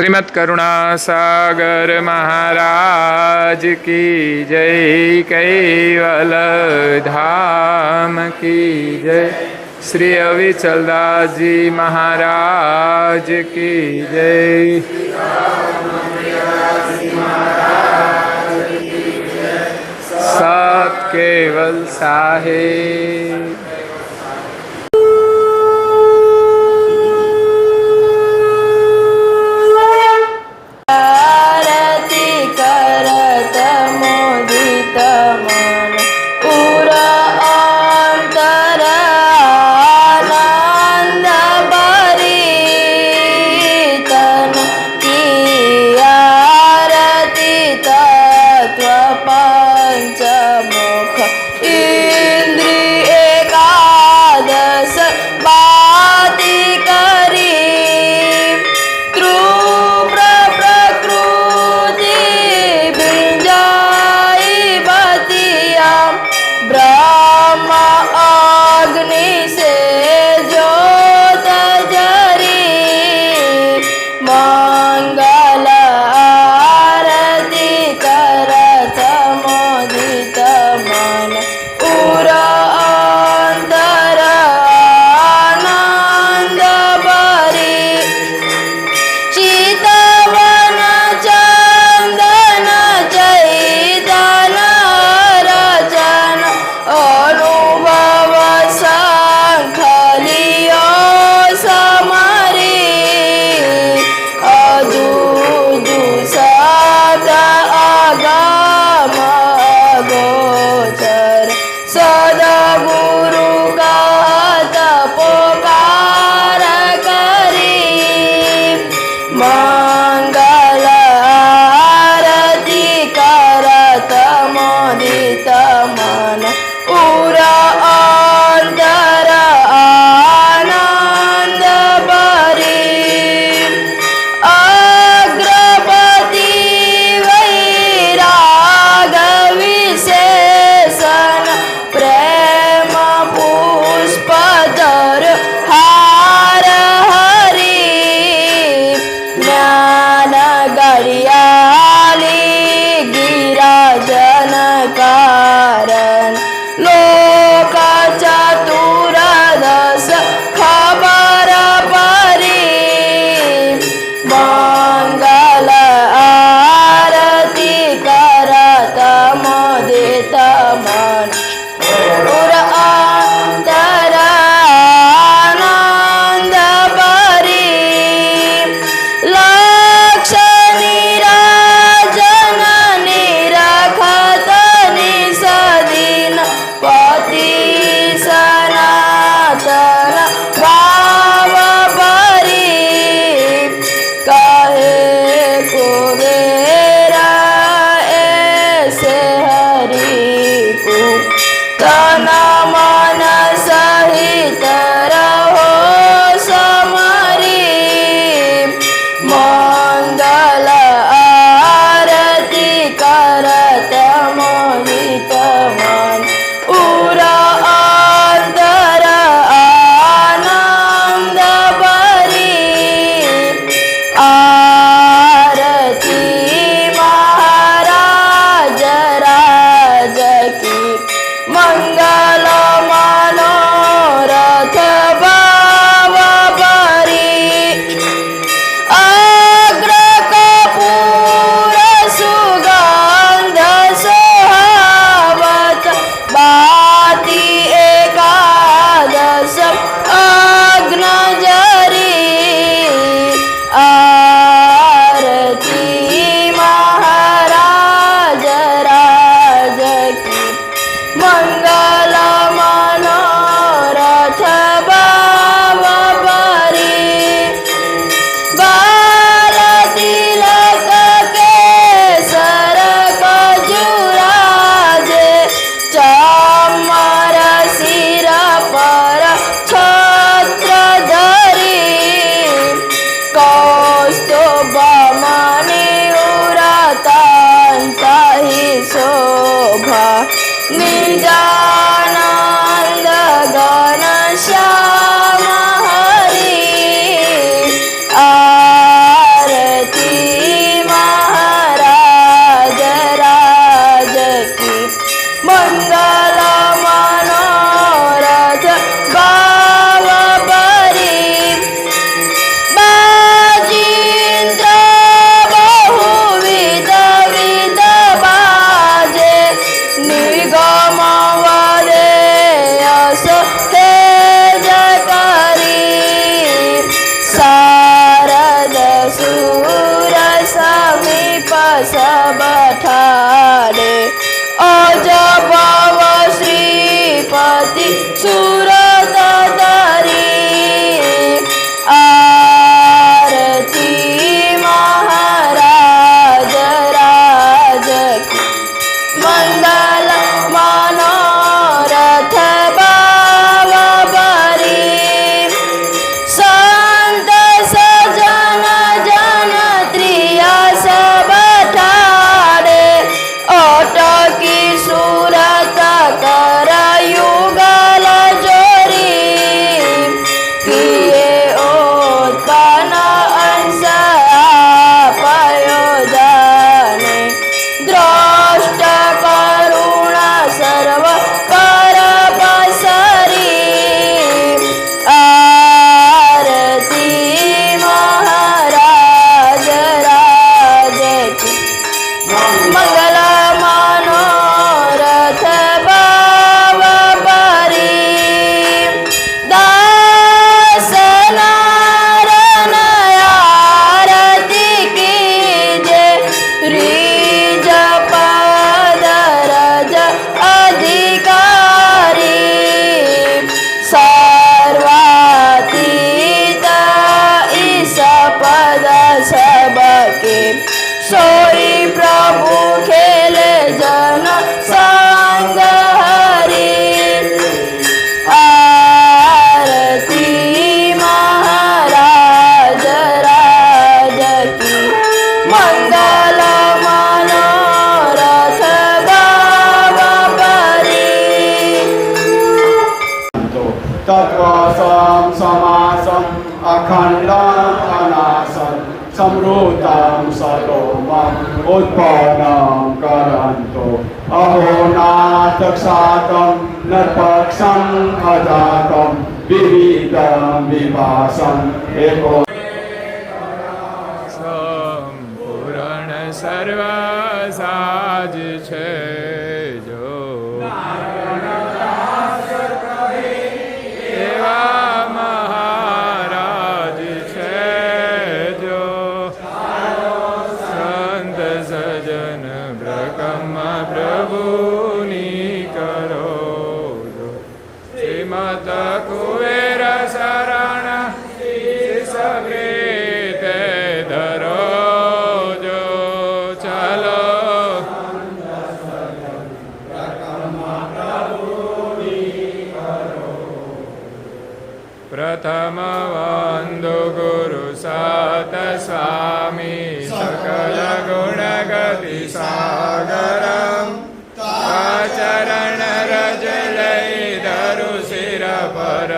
श्रीमद् करुणासागर महाराज की जय। कैवल धाम की जय। श्री अविचलदास जी महाराज की जय। सत केवल साहेब। God सब ठारे अजपव श्रीपति सुरत धरी आरती महाराज राज की मंगल मनोरथ भाव भरी संत सजन जन त्रिया सब ठाड़े अटकी सूरत कर युगल जोरी किए उत्पन्न अंश पयोजने द्रष्ट करुण सर्व पर पसरी आरती महाराज राज की मंगल मनोरथ भाव भरी दास नारायण आरती कीजे रिज पद रज अधिकारी सर्वातीत ईश पद सबके सोई प्रभु खेले जन संग हरि आरती महाराज राज की मंगल मनोरथ भाव भरी तत्त्वसं समासम् अखण्डम् अनासन् संवृतं सतोमम् उत्पन्नं करन्तो अहो नाथक्षातं नरपक्षम् अजातं विविधं विभासम् एको સંપૂર્ણ સર્વ સાજ છે જો એવા મહારાજ છે જો સંત સજન બ્રહ્મ પ્રભુની કરો જો શ્રીમદ કુબેર શરણ સગ્રીતે ધરો જો ચાલો પ્રથમ વંદો ગુરુ સાત સ્વામી સકલ ગુણ ગતિ સાગરમ ચરણ રજ લઈ ધરુ શિર પર